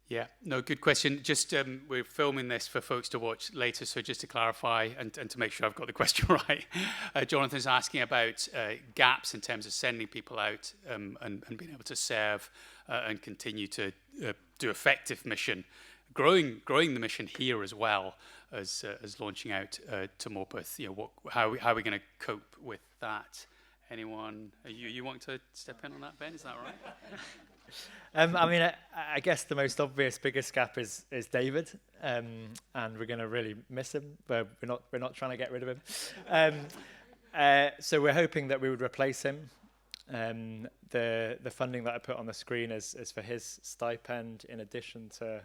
Yeah, no, good question. Just we're filming this for folks to watch later, so just to clarify and to make sure I've got the question right, Jonathan's asking about gaps in terms of sending people out and being able to serve and continue to do effective mission, growing the mission here as well as launching out to Morpeth. You know, how are we going to cope with that? Anyone? You want to step in on that, Ben? Is that right? I mean, I guess the most obvious, biggest gap is David, and we're going to really miss him, but we're not trying to get rid of him. So we're hoping that we would replace him. The funding that I put on the screen is for his stipend in addition to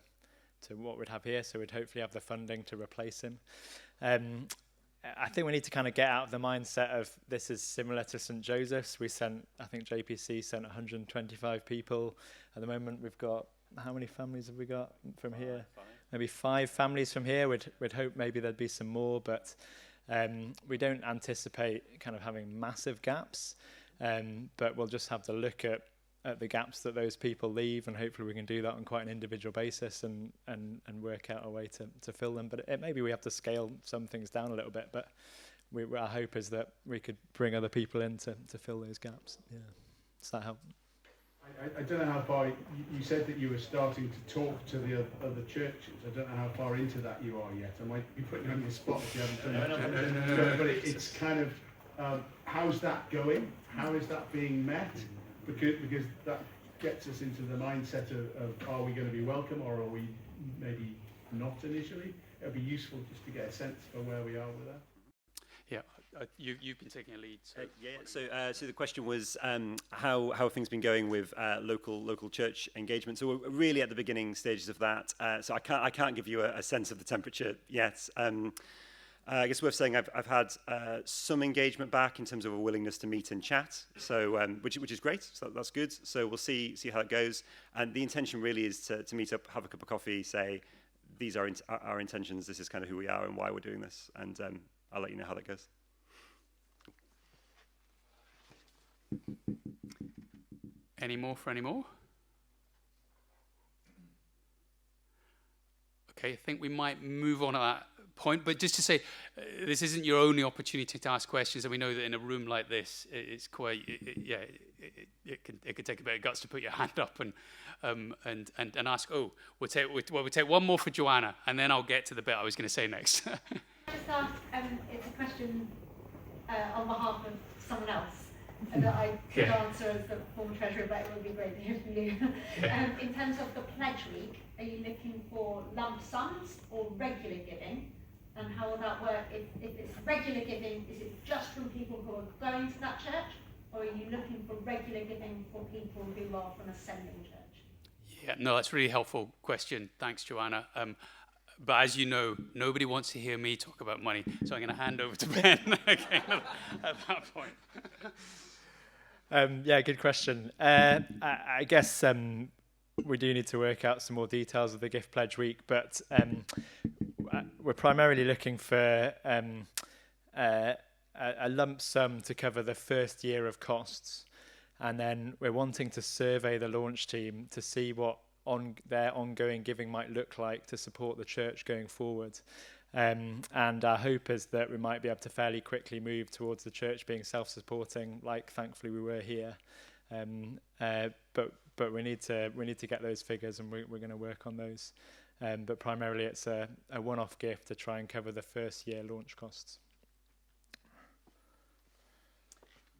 what we'd have here. So we'd hopefully have the funding to replace him. I think we need to kind of get out of the mindset of this is similar to St. Joseph's. I think JPC sent 125 people. At the moment, we've got, how many families have we got from here? Five. Maybe 5 families from here. We'd hope maybe there'd be some more, but we don't anticipate kind of having massive gaps. But we'll just have to look at the gaps that those people leave, and hopefully we can do that on quite an individual basis and work out a way to fill them. But maybe we have to scale some things down a little bit, but our hope is that we could bring other people in to fill those gaps. Yeah. Does that help? I don't know how far, you said that you were starting to talk to the other churches. I don't know how far into that you are yet. I might be putting you on your spot if you haven't done that. But it's kind of, how's that going? How is that being met? Because that gets us into the mindset of are we going to be welcome or are we maybe not initially? It would be useful just to get a sense for where we are with that. Yeah, you've been taking a lead. So the question was how have things been going with local church engagement? So we're really at the beginning stages of that. So I can't give you a sense of the temperature yet. I guess worth saying I've had some engagement back in terms of a willingness to meet and chat, so which is great. So that's good. So we'll see how it goes. And the intention really is to meet up, have a cup of coffee, say these are our intentions. This is kind of who we are and why we're doing this. And I'll let you know how that goes. Any more? Okay, I think we might move on at that point, but just to say, this isn't your only opportunity to ask questions, and we know that in a room like this, it's quite, it can take a bit of guts to put your hand up and ask. Oh, we'll take one more for Joanna, and then I'll get to the bit I was going to say next. Just ask, it's a question on behalf of someone else that I could answer as the former treasurer, but it would be great to hear from you. In terms of the pledge week, are you looking for lump sums or regular giving? And how will that work? If it's regular giving, is it just from people who are going to that church? Or are you looking for regular giving for people who are from a sending church? Yeah, no, that's a really helpful question. Thanks, Joanna. But as you know, nobody wants to hear me talk about money, so I'm going to hand over to Ben again at that point. Yeah, good question. I guess we do need to work out some more details of the gift pledge week, but we're primarily looking for a lump sum to cover the first year of costs, and then we're wanting to survey the launch team to see what their ongoing giving might look like to support the church going forward. And our hope is that we might be able to fairly quickly move towards the church being self-supporting, like thankfully we were here. But we need to get those figures, and we're going to work on those. But primarily it's a one-off gift to try and cover the first year launch costs.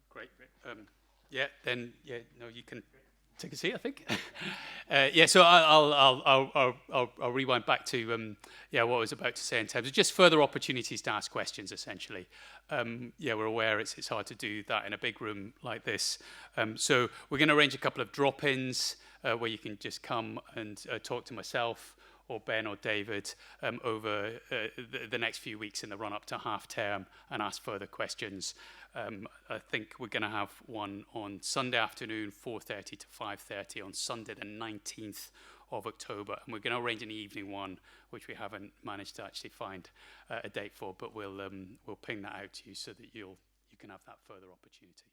Great. You can take a seat, I think. So I'll rewind back to what I was about to say in terms of just further opportunities to ask questions. Essentially, we're aware it's hard to do that in a big room like this. So we're going to arrange a couple of drop-ins where you can just come and talk to myself or Ben or David over the next few weeks in the run-up to half-term and ask further questions. I think we're going to have one on Sunday afternoon, 4:30 to 5:30 on Sunday the 19th of October. And we're going to arrange an evening one, which we haven't managed to actually find a date for, but we'll ping that out to you so that you can have that further opportunity.